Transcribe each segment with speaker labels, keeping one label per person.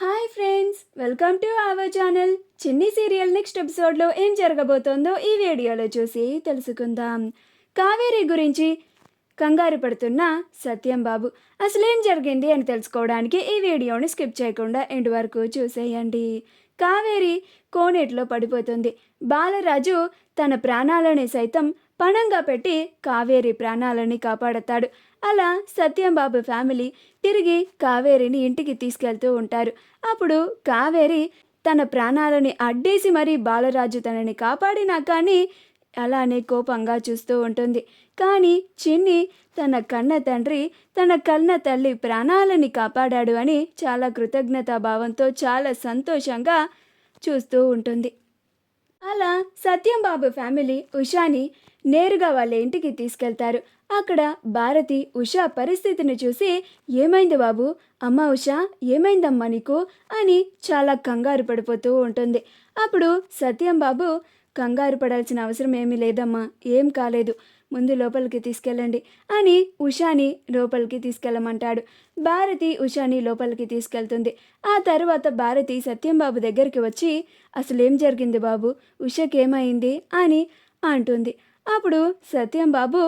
Speaker 1: Hi friends, welcome to our channel. చిన్ని serial next ఎపిసోడ్లో ఏం జరగబోతోందో ఈ వీడియోలో చూసి తెలుసుకుందాం. కావేరి గురించి కంగారు పడుతున్న సత్యం బాబు అసలేం జరిగింది అని తెలుసుకోవడానికి ఈ వీడియోని స్కిప్ చేయకుండా ఎండ్ వరకు చూసేయండి. కావేరి కోనేటిలో పడిపోతుంది. బాలరాజు తన ప్రాణాలని సైతం పణంగా పెట్టి కావేరి ప్రాణాలని కాపాడతాడు. అలా సత్యంబాబు ఫ్యామిలీ తిరిగి కావేరిని ఇంటికి తీసుకెళ్తూ ఉంటారు. అప్పుడు కావేరి తన ప్రాణాలని అడ్డేసి మరీ బాలరాజు తనని కాపాడినా కానీ అలానే కోపంగా చూస్తూ ఉంటుంది. కానీ చిన్ని తన కన్న తండ్రి తన కన్న తల్లి ప్రాణాలని కాపాడాడు అని చాలా కృతజ్ఞతాభావంతో చాలా సంతోషంగా చూస్తూ ఉంటుంది. అలా సత్యంబాబు ఫ్యామిలీ ఉషాని నేరుగా వాళ్ళ ఇంటికి తీసుకెళ్తారు. అక్కడ భారతి ఉషా పరిస్థితిని చూసి, ఏమైంది బాబు, అమ్మ ఉషా ఏమైందమ్మా నీకు అని చాలా కంగారు పడిపోతూ ఉంటుంది. అప్పుడు సత్యంబాబు, కంగారు పడాల్సిన అవసరం ఏమీ లేదమ్మా, ఏం కాలేదు, ముందు లోపలికి తీసుకెళ్ళండి అని ఉషాని లోపలికి తీసుకెళ్ళమంటాడు. భారతి ఉషాని లోపలికి తీసుకెళ్తుంది. ఆ తర్వాత భారతి సత్యంబాబు దగ్గరికి వచ్చి, అసలేం జరిగింది బాబు, ఉషకేమైంది అని అంటుంది. అప్పుడు సత్యంబాబు,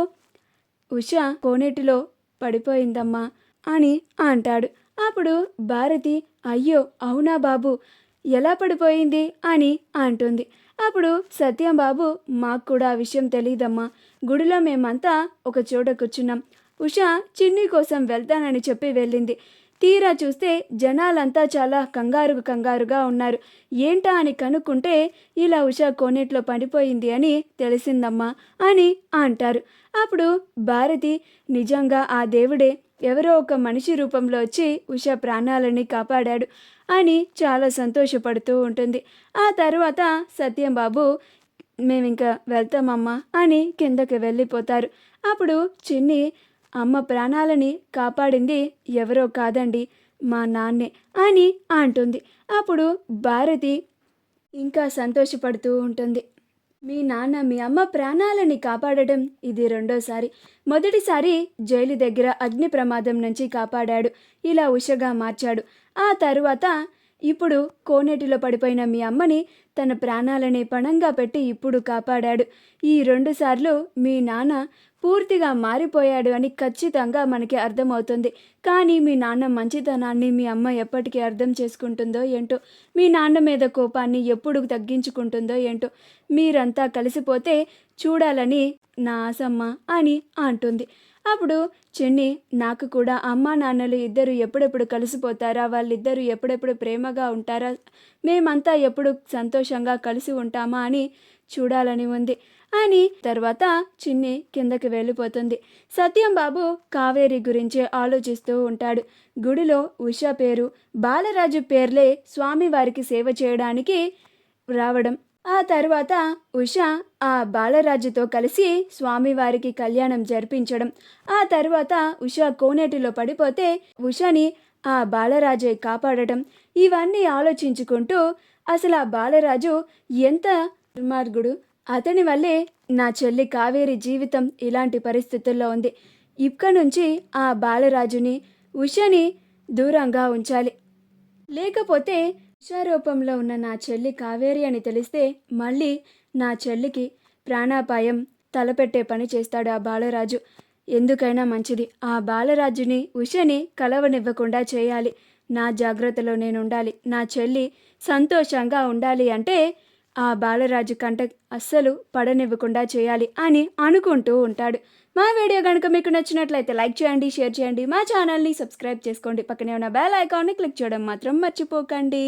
Speaker 1: ఉష కోనేటిలో పడిపోయిందమ్మా అని అంటాడు. అప్పుడు భారతి, అయ్యో అవునా బాబు, ఎలా పడిపోయింది అని అంటుంది. అప్పుడు సత్యంబాబు, మాకు కూడా ఆ విషయం తెలియదమ్మా, గుడిలో మేమంతా ఒక చోట కూర్చున్నాం, ఉష చిన్ని కోసం వెళ్తానని చెప్పి వెళ్ళింది, తీరా చూస్తే జనాలంతా చాలా కంగారుగా ఉన్నారు, ఏంటా అని కనుక్కుంటే ఇలా ఉష కోనేట్లో పడిపోయింది అని తెలిసిందమ్మా అని అంటారు. అప్పుడు భారతి, నిజంగా ఆ దేవుడే ఎవరో ఒక మనిషి రూపంలో వచ్చి ఉష ప్రాణాలని కాపాడాడు అని చాలా సంతోషపడుతూ ఉంటుంది. ఆ తర్వాత సత్యంబాబు, మేమింకా వెళ్తామమ్మా అని కిందకి వెళ్ళిపోతారు. అప్పుడు చిన్ని, అమ్మ ప్రాణాలని కాపాడింది ఎవరో కాదండి, మా నాన్నే అని అంటుంది. అప్పుడు భారతి ఇంకా సంతోషపడుతూ ఉంటుంది. మీ నాన్న మీ అమ్మ ప్రాణాలని కాపాడడం ఇది రెండోసారి. మొదటిసారి జైలు దగ్గర అగ్ని ప్రమాదం నుంచి కాపాడాడు, ఇలా ఉషగా మార్చాడు. ఆ తరువాత ఇప్పుడు కోనేటిలో పడిపోయిన మీ అమ్మని తన ప్రాణాలని పణంగా పెట్టి ఇప్పుడు కాపాడాడు. ఈ 2 సార్లు మీ నాన్న పూర్తిగా మారిపోయాడు అని ఖచ్చితంగా మనకి అర్థమవుతుంది. కానీ మీ నాన్న మంచితనాన్ని మీ అమ్మ ఎప్పటికీ అర్థం చేసుకుంటుందో ఏంటో, మీ నాన్న మీద కోపాన్ని ఎప్పుడు తగ్గించుకుంటుందో ఏంటో, మీరంతా కలిసిపోతే చూడాలని నా ఆశమ్మ అని అంటుంది. అప్పుడు చిన్ని, నాకు కూడా అమ్మా నాన్నలు ఇద్దరు ఎప్పుడెప్పుడు కలిసిపోతారా, వాళ్ళిద్దరూ ఎప్పుడెప్పుడు ప్రేమగా ఉంటారా, మేమంతా ఎప్పుడు సంతోషంగా కలిసి ఉంటామా అని చూడాలని ఉంది అని తర్వాత చిన్ని కిందకి వెళ్ళిపోతుంది. సత్యంబాబు కావేరి గురించి ఆలోచిస్తూ ఉంటాడు. గుడిలో ఉష పేరు బాలరాజు పేర్లే స్వామివారికి సేవ చేయడానికి రావడం, ఆ తర్వాత ఉష ఆ బాలరాజుతో కలిసి స్వామివారికి కళ్యాణం జరిపించడం, ఆ తర్వాత ఉష కోనేటిలో పడిపోతే ఉషని ఆ బాలరాజే కాపాడటం, ఇవన్నీ ఆలోచించుకుంటూ అసలు ఆ బాలరాజు ఎంత దుర్మార్గుడు, అతని వల్లే నా చెల్లి కావేరి జీవితం ఇలాంటి పరిస్థితుల్లో ఉంది, ఇక్క నుంచి ఆ బాలరాజుని ఉషని దూరంగా ఉంచాలి, లేకపోతే ఉషారూపంలో ఉన్న నా చెల్లి కావేరి అని తెలిస్తే మళ్ళీ నా చెల్లికి ప్రాణాపాయం తలపెట్టే పని చేస్తాడు ఆ బాలరాజు. ఎందుకైనా మంచిది ఆ బాలరాజుని ఉషని కలవనివ్వకుండా చేయాలి, నా జాగ్రత్తలో నేను ఉండాలి, నా చెల్లి సంతోషంగా ఉండాలి అంటే ఆ బాలరాజు కంట అస్సలు పడనివ్వకుండా చేయాలి అని అనుకుంటూ ఉంటాడు. మా వీడియో కనుక మీకు నచ్చినట్లయితే లైక్ చేయండి, షేర్ చేయండి, మా ఛానల్ని సబ్స్క్రైబ్ చేసుకోండి, పక్కనే ఉన్న బెల్ ఐకాన్ని క్లిక్ చేయడం మాత్రం మర్చిపోకండి.